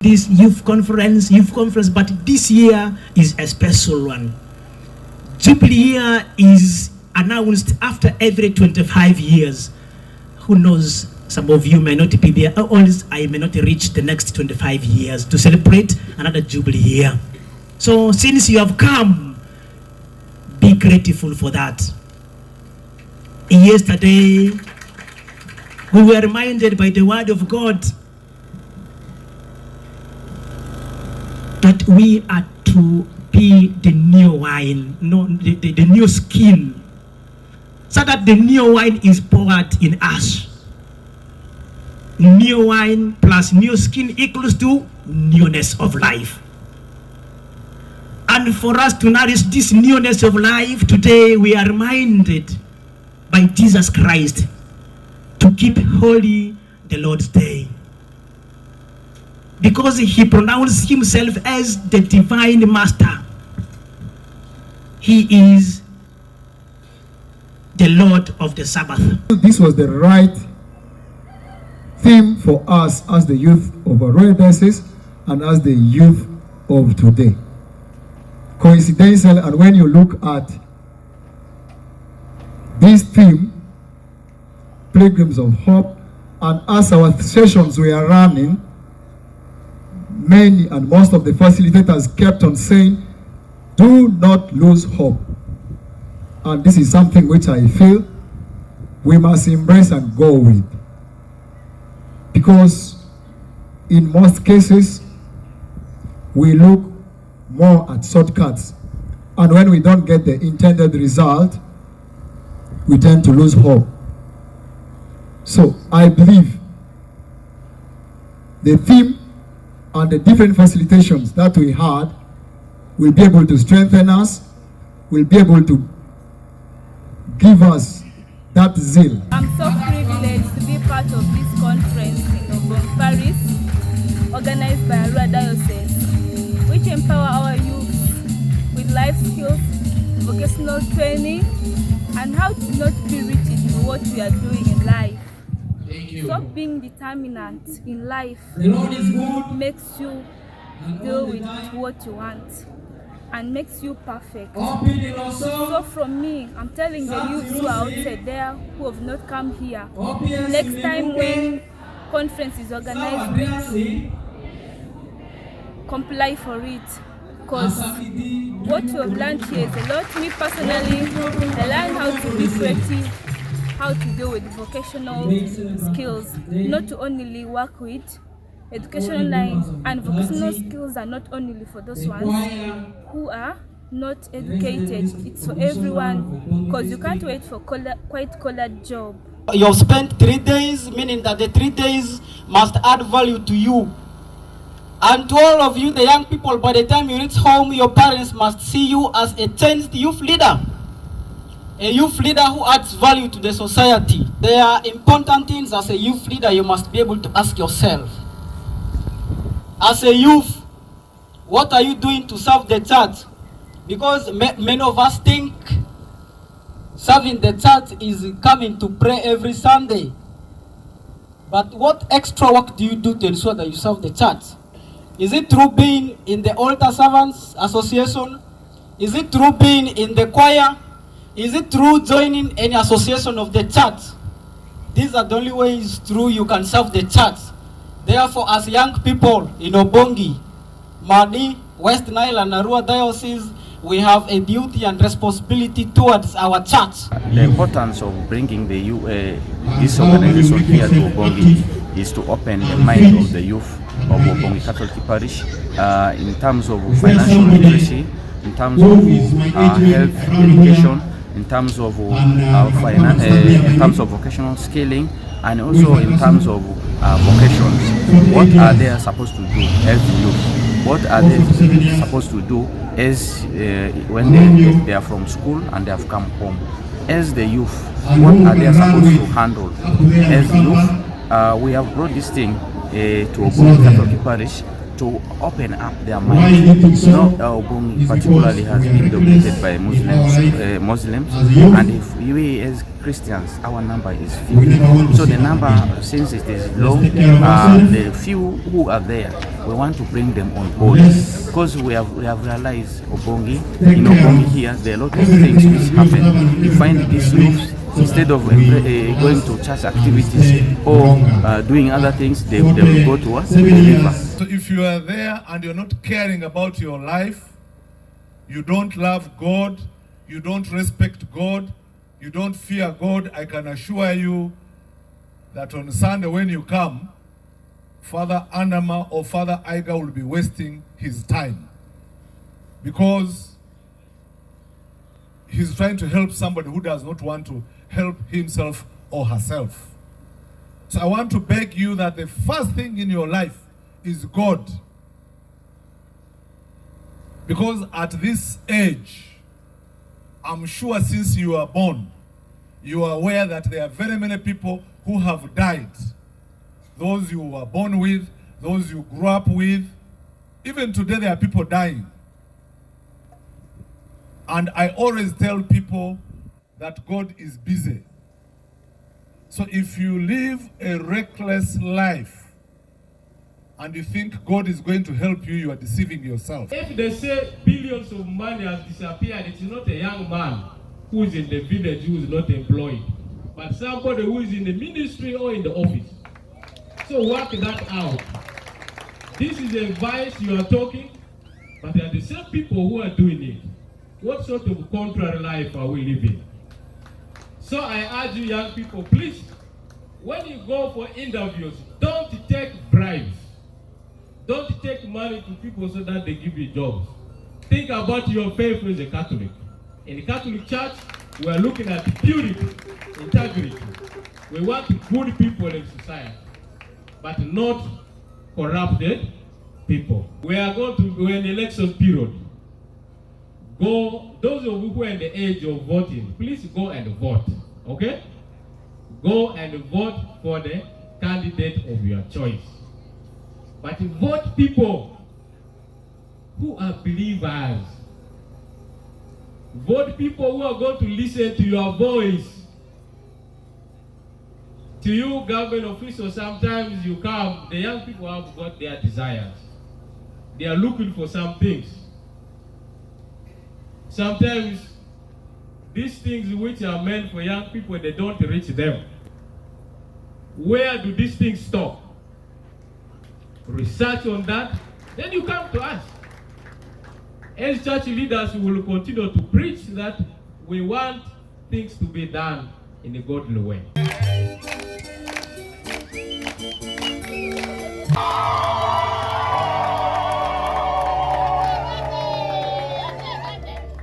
This youth conference, but this year is a special one. Jubilee year is announced after every 25 years. Who knows, some of you may not be there, or else I may not reach the next 25 years to celebrate another Jubilee year. So since you have come, be grateful for that. Yesterday, we were reminded by the word of God that we are to be the new wine, the new skin, so that the new wine is poured in us. New wine plus new skin equals to newness of life. And for us to nourish this newness of life, today we are reminded by Jesus Christ to keep holy the Lord's Day, because he pronounced himself as the divine master. He is the Lord of the Sabbath. This was the right theme for us as the youth of Arua Diocese and as the youth of today. Coincidental, and when you look at this theme, Pilgrims of Hope, and as our sessions were running, many and most of the facilitators kept on saying, do not lose hope. And this is something which I feel we must embrace and go with. Because in most cases, we look more at shortcuts. And when we don't get the intended result, we tend to lose hope. So I believe the theme and the different facilitations that we had will be able to strengthen us, will be able to give us that zeal. I'm so privileged to be part of this conference in Obongi Parish, organized by Arua Diocese, which empower our youth with life skills, vocational training, and how to not be rigid in what we are doing in life. Stop being determinant in life. The Lord is good. Makes you deal with what you want and makes you perfect. So from me, I'm telling the youth who are outside there who have not come here, next time when conference is organized, please comply for it. Because what you have learned here is a lot. Me personally, I learned how to be creative, how to deal with vocational skills, not to only work with educational lines, and vocational skills are not only for those ones who are not educated. It's for everyone, because you can't wait for white-collar job. You have spent 3 days, meaning that the 3 days must add value to you. And to all of you, the young people, by the time you reach home, your parents must see you as a changed youth leader. A youth leader who adds value to the society. There are important things as a youth leader you must be able to ask yourself. As a youth, what are you doing to serve the church? Because many of us think serving the church is coming to pray every Sunday. But what extra work do you do to ensure that you serve the church? Is it through being in the Altar Servants Association? Is it through being in the choir? Is it through joining any association of the church? These are the only ways through you can serve the church. Therefore, as young people in Obongi, Madi, West Nile and Arua Diocese, we have a duty and responsibility towards our church. The importance of bringing this organization here to Obongi is to open the mind of the youth of Obongi Catholic Parish in terms of financial literacy, in terms of health education, in terms of in terms of vocational scaling, and also in terms of vocations. What are they supposed to do as youth? What are they supposed to do as when they are from school and they have come home? As the youth, what are they supposed to handle? As youth, we have brought this thing to Obongi Catholic Parish to open up their mind. You know, Obongi particularly has been dominated by Muslims, and if we as Christians, our number is few. So the number, since it is low, the few who are there we want to bring them on board, because we have realized Obongi, in Obongi here, there are a lot of things which happen. You find these youths, instead of going to church activities or doing other things, they will go to a river. So if you are there and you're not caring about your life, you don't love God, you don't respect God, you don't fear God, I can assure you that on Sunday when you come, Father Anama or Father Aiga will be wasting his time, because he's trying to help somebody who does not want to help himself or herself. So I want to beg you that the first thing in your life is God. Because at this age, I'm sure since you are born, you are aware that there are very many people who have died. Those you were born with, those you grew up with. Even today there are people dying. And I always tell people that God is busy. So if you live a reckless life and you think God is going to help you, you are deceiving yourself. If they say billions of money has disappeared, it is not a young man who is in the village who is not employed, but somebody who is in the ministry or in the office. So work that out. This is advice you are talking, but they are the same people who are doing it. What sort of contrary life are we living? So I urge you young people, please, when you go for interviews, don't take bribes. Don't take money to people so that they give you jobs. Think about your faith as a Catholic. In the Catholic Church, we are looking at purity, integrity. We want good people in society, but not corrupted people. We are going to do an election period. Go, those of you who are in the age of voting, please go and vote, okay? Go and vote for the candidate of your choice. But vote people who are believers. Vote people who are going to listen to your voice. To you, government officials, sometimes you come, the young people have got their desires. They are looking for some things. Sometimes these things which are meant for young people, they don't reach them. Where do these things stop? Research on that, then you come to us. As church leaders, we will continue to preach that we want things to be done in a godly way.